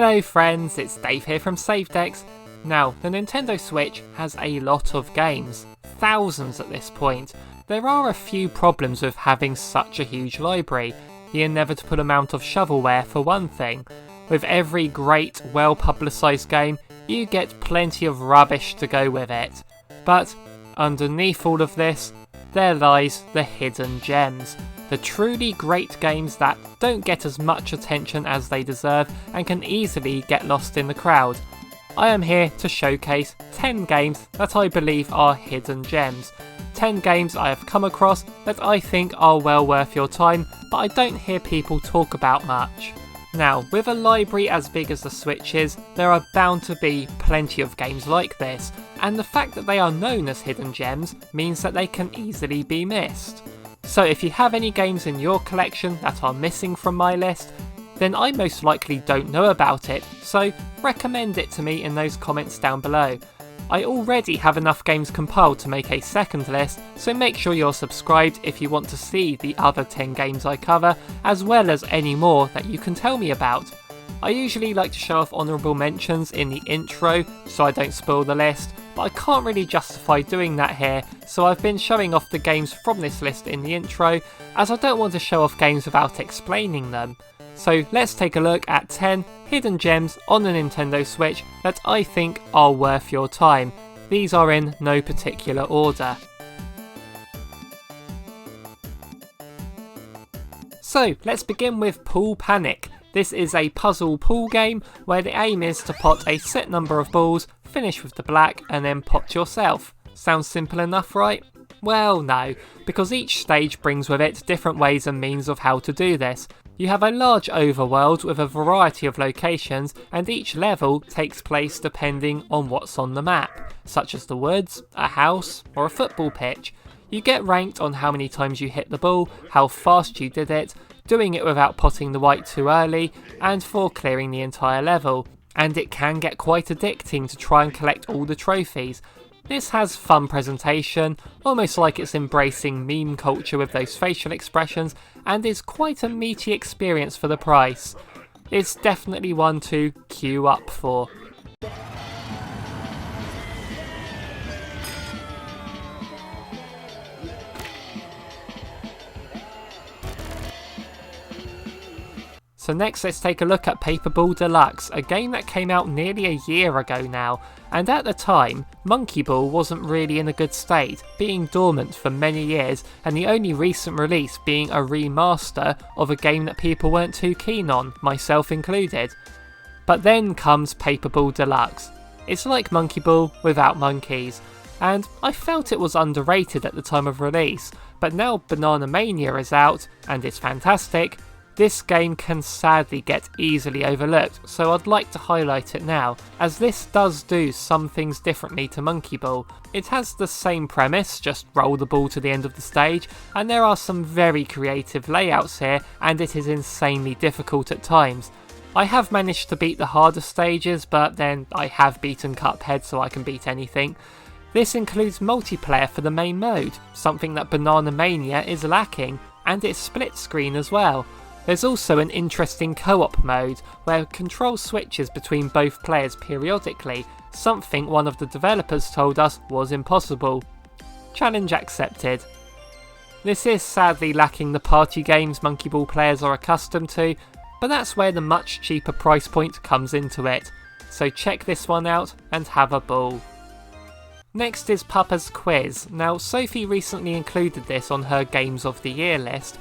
Hello friends, it's Dave here from SaveDex. Now, the Nintendo Switch has a lot of games, thousands at this point. There are a few problems with having such a huge library, the inevitable amount of shovelware for one thing. With every great, well publicised game, you get plenty of rubbish to go with it. But underneath all of this, there lies the hidden gems. The truly great games that don't get as much attention as they deserve and can easily get lost in the crowd. I am here to showcase 10 games that I believe are hidden gems. 10 games I have come across that I think are well worth your time, but I don't hear people talk about much. Now, with a library as big as the Switch is, there are bound to be plenty of games like this, and the fact that they are known as hidden gems means that they can easily be missed. So if you have any games in your collection that are missing from my list, then I most likely don't know about it, so recommend it to me in those comments down below. I already have enough games compiled to make a second list, so make sure you're subscribed if you want to see the other 10 games I cover, as well as any more that you can tell me about. I usually like to show off honourable mentions in the intro, so I don't spoil the list, but I can't really justify doing that here, so I've been showing off the games from this list in the intro, as I don't want to show off games without explaining them. So let's take a look at 10 hidden gems on the Nintendo Switch that I think are worth your time. These are in no particular order. So let's begin with Pool Panic. This is a puzzle pool game where the aim is to pot a set number of balls, finish with the black and then pot yourself. Sounds simple enough, right? Well, no, because each stage brings with it different ways and means of how to do this. You have a large overworld with a variety of locations, and each level takes place depending on what's on the map, such as the woods, a house, or a football pitch. You get ranked on how many times you hit the ball, how fast you did it, doing it without potting the white too early, and for clearing the entire level. And it can get quite addicting to try and collect all the trophies. This has fun presentation, almost like it's embracing meme culture with those facial expressions, and is quite a meaty experience for the price. It's definitely one to queue up for. So next let's take a look at Paperball Deluxe, a game that came out nearly a year ago now, and at the time, Monkey Ball wasn't really in a good state, being dormant for many years and the only recent release being a remaster of a game that people weren't too keen on, myself included. But then comes Paperball Deluxe. It's like Monkey Ball without monkeys, and I felt it was underrated at the time of release, but now Banana Mania is out and it's fantastic. This game can sadly get easily overlooked, so I'd like to highlight it now, as this does do some things differently to Monkey Ball. It has the same premise, just roll the ball to the end of the stage, and there are some very creative layouts here, and it is insanely difficult at times. I have managed to beat the harder stages, but then I have beaten Cuphead, so I can beat anything. This includes multiplayer for the main mode, something that Banana Mania is lacking, and it's split screen as well. There's also an interesting co-op mode, where control switches between both players periodically, something one of the developers told us was impossible. Challenge accepted. This is sadly lacking the party games Monkey Ball players are accustomed to, but that's where the much cheaper price point comes into it. So check this one out and have a ball. Next is Papa's Quiz. Now Sophie recently included this on her Games of the Year list,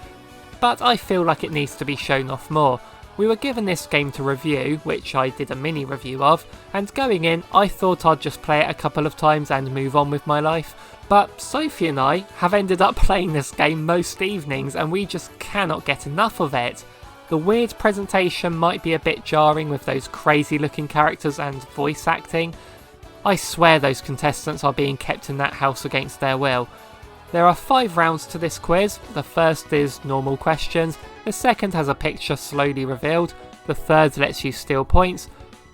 but I feel like it needs to be shown off more. We were given this game to review, which I did a mini review of, and going in I thought I'd just play it a couple of times and move on with my life, but Sophie and I have ended up playing this game most evenings and we just cannot get enough of it. The weird presentation might be a bit jarring with those crazy looking characters and voice acting. I swear those contestants are being kept in that house against their will. There are 5 rounds to this quiz. The first is normal questions, the second has a picture slowly revealed, the third lets you steal points,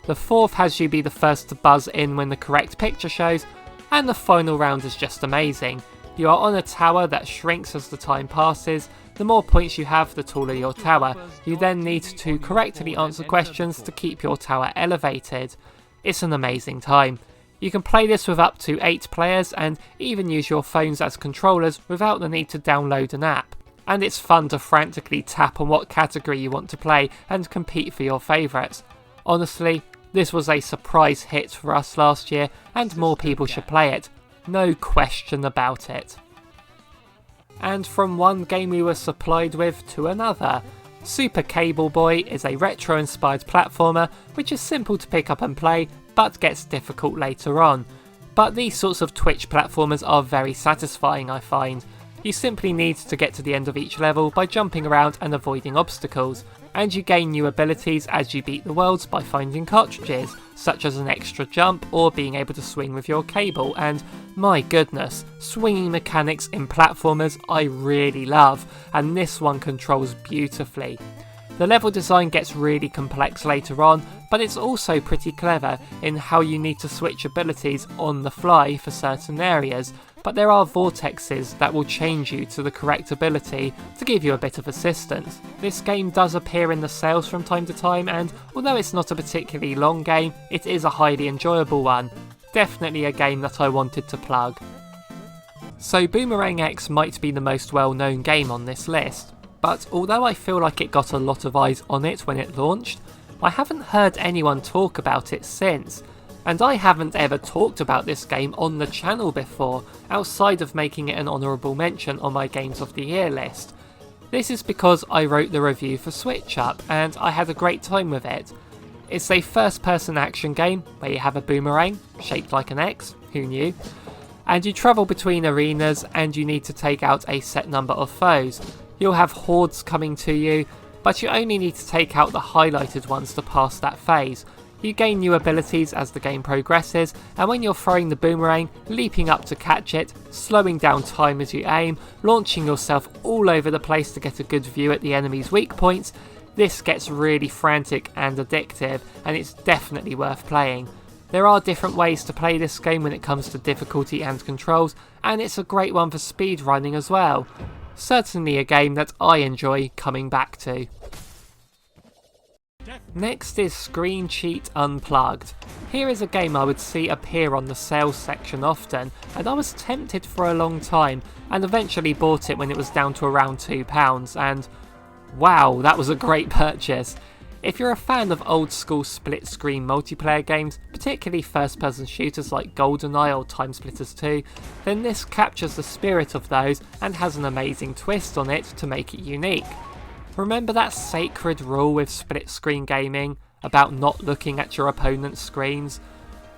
the fourth has you be the first to buzz in when the correct picture shows, and the final round is just amazing. You are on a tower that shrinks as the time passes, the more points you have, the taller your tower. You then need to correctly answer questions to keep your tower elevated. It's an amazing time. You can play this with up to 8 players and even use your phones as controllers without the need to download an app. And it's fun to frantically tap on what category you want to play and compete for your favourites. Honestly, this was a surprise hit for us last year and more people should play it. No question about it. And from one game we were supplied with to another. Super Cable Boy is a retro-inspired platformer which is simple to pick up and play, but gets difficult later on. But these sorts of Twitch platformers are very satisfying, I find. You simply need to get to the end of each level by jumping around and avoiding obstacles, and you gain new abilities as you beat the worlds by finding cartridges, such as an extra jump or being able to swing with your cable, and my goodness, swinging mechanics in platformers I really love, and this one controls beautifully. The level design gets really complex later on, but it's also pretty clever in how you need to switch abilities on the fly for certain areas, but there are vortexes that will change you to the correct ability to give you a bit of assistance. This game does appear in the sales from time to time, and although it's not a particularly long game, it is a highly enjoyable one. Definitely a game that I wanted to plug. So Boomerang X might be the most well-known game on this list, but although I feel like it got a lot of eyes on it when it launched, I haven't heard anyone talk about it since. And I haven't ever talked about this game on the channel before, outside of making it an honourable mention on my Games of the Year list. This is because I wrote the review for Switch Up, and I had a great time with it. It's a first-person action game, where you have a boomerang, shaped like an X, who knew? And you travel between arenas, and you need to take out a set number of foes. You'll have hordes coming to you, but you only need to take out the highlighted ones to pass that phase. You gain new abilities as the game progresses, and when you're throwing the boomerang, leaping up to catch it, slowing down time as you aim, launching yourself all over the place to get a good view at the enemy's weak points, this gets really frantic and addictive, and it's definitely worth playing. There are different ways to play this game when it comes to difficulty and controls, and it's a great one for speedrunning as well. Certainly a game that I enjoy coming back to. Next is Screen Cheat Unplugged. Here is a game I would see appear on the sales section often, and I was tempted for a long time, and eventually bought it when it was down to around £2, and wow, that was a great purchase. If you're a fan of old school split screen multiplayer games, particularly first person shooters like GoldenEye or Time Splitters 2, then this captures the spirit of those and has an amazing twist on it to make it unique. Remember that sacred rule with split screen gaming about not looking at your opponent's screens?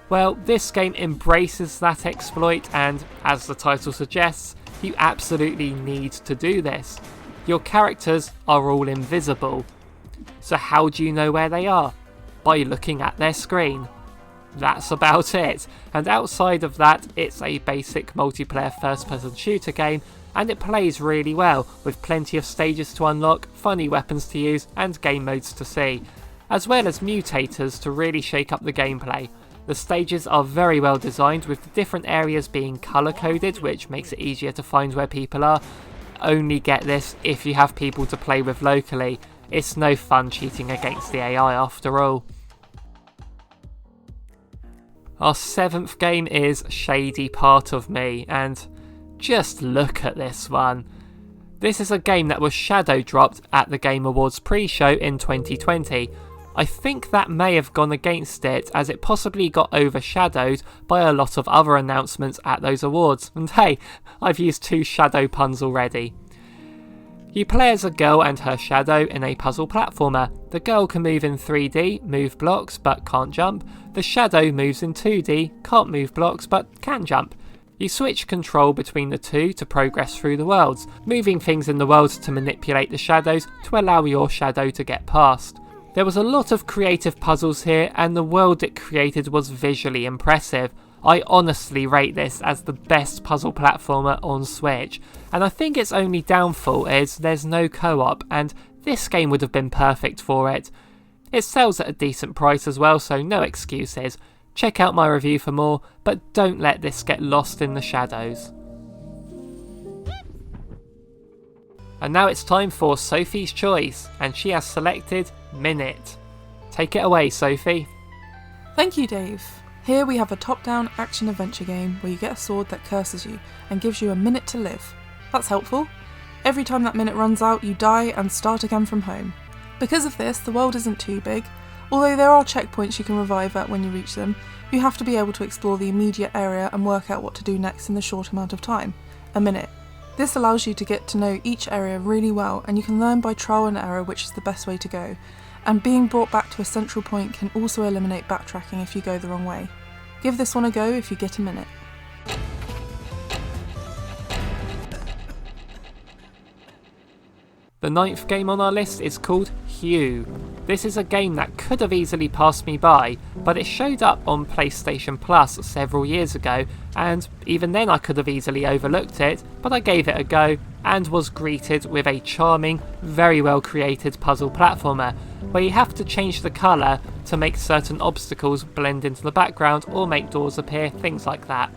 Well, this game embraces that exploit, and as the title suggests, you absolutely need to do this. Your characters are all invisible. So how do you know where they are? By looking at their screen. That's about it, and outside of that, it's a basic multiplayer first-person shooter game, and it plays really well, with plenty of stages to unlock, funny weapons to use, and game modes to see, as well as mutators to really shake up the gameplay. The stages are very well designed, with the different areas being colour-coded, which makes it easier to find where people are. Only get this if you have people to play with locally. It's no fun cheating against the AI after all. Our 7th game is Shady Part of Me, and just look at this one. This is a game that was shadow dropped at the Game Awards pre-show in 2020. I think that may have gone against it, as it possibly got overshadowed by a lot of other announcements at those awards, and hey, I've used 2 shadow puns already. You play as a girl and her shadow in a puzzle platformer. The girl can move in 3D, move blocks but can't jump. The shadow moves in 2D, can't move blocks but can jump. You switch control between the two to progress through the worlds, moving things in the worlds to manipulate the shadows to allow your shadow to get past. There was a lot of creative puzzles here, and the world it created was visually impressive. I honestly rate this as the best puzzle platformer on Switch, and I think its only downfall is there's no co-op, and this game would have been perfect for it. It sells at a decent price as well, so no excuses. Check out my review for more, but don't let this get lost in the shadows. And now it's time for Sophie's choice, and she has selected Minute. Take it away, Sophie. Thank you, Dave. Here we have a top-down action-adventure game where you get a sword that curses you and gives you a minute to live. That's helpful. Every time that minute runs out, you die and start again from home. Because of this, the world isn't too big. Although there are checkpoints you can revive at when you reach them, you have to be able to explore the immediate area and work out what to do next in the short amount of time, a minute. This allows you to get to know each area really well, and you can learn by trial and error which is the best way to go. And being brought back to a central point can also eliminate backtracking if you go the wrong way. Give this one a go if you get a minute. The 9th game on our list is called Hue. This is a game that could have easily passed me by, but it showed up on PlayStation Plus several years ago, and even then I could have easily overlooked it, but I gave it a go and was greeted with a charming, very well created puzzle platformer, where you have to change the colour to make certain obstacles blend into the background or make doors appear, things like that.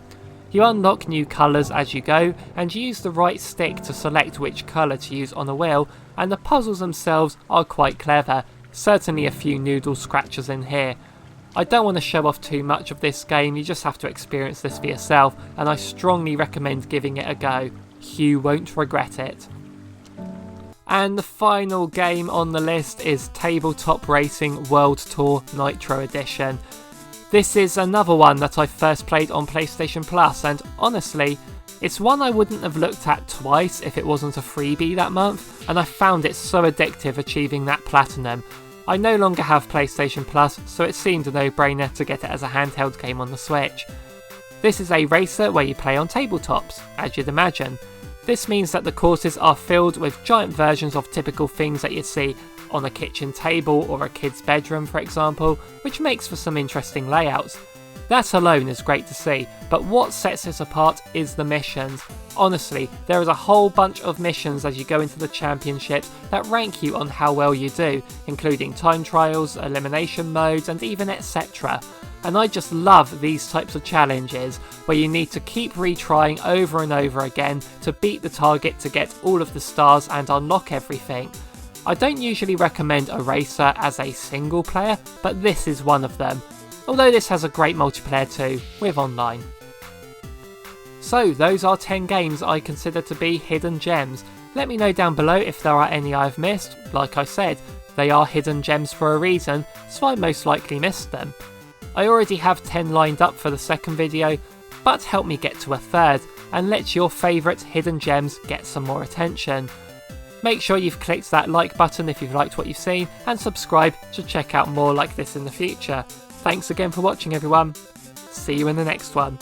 You unlock new colours as you go, and you use the right stick to select which colour to use on a wheel, and the puzzles themselves are quite clever, certainly a few noodle scratches in here. I don't want to show off too much of this game, you just have to experience this for yourself, and I strongly recommend giving it a go. Hugh won't regret it. And the final game on the list is Tabletop Racing World Tour Nitro Edition. This is another one that I first played on PlayStation Plus, and honestly, it's one I wouldn't have looked at twice if it wasn't a freebie that month, and I found it so addictive achieving that platinum. I no longer have PlayStation Plus, so it seemed a no-brainer to get it as a handheld game on the Switch. This is a racer where you play on tabletops, as you'd imagine. This means that the courses are filled with giant versions of typical things that you'd see on a kitchen table or a kid's bedroom, for example, which makes for some interesting layouts. That alone is great to see, but what sets this apart is the missions. Honestly, there is a whole bunch of missions as you go into the championships that rank you on how well you do, including time trials, elimination modes, and even etc. And I just love these types of challenges where you need to keep retrying over and over again to beat the target to get all of the stars and unlock everything. I don't usually recommend a racer as a single player, but this is one of them. Although this has a great multiplayer too, with online. So those are 10 games I consider to be hidden gems. Let me know down below if there are any I've missed. Like I said, they are hidden gems for a reason, so I most likely missed them. I already have 10 lined up for the second video, but help me get to a third, and let your favourite hidden gems get some more attention. Make sure you've clicked that like button if you've liked what you've seen, and subscribe to check out more like this in the future. Thanks again for watching everyone. See you in the next one.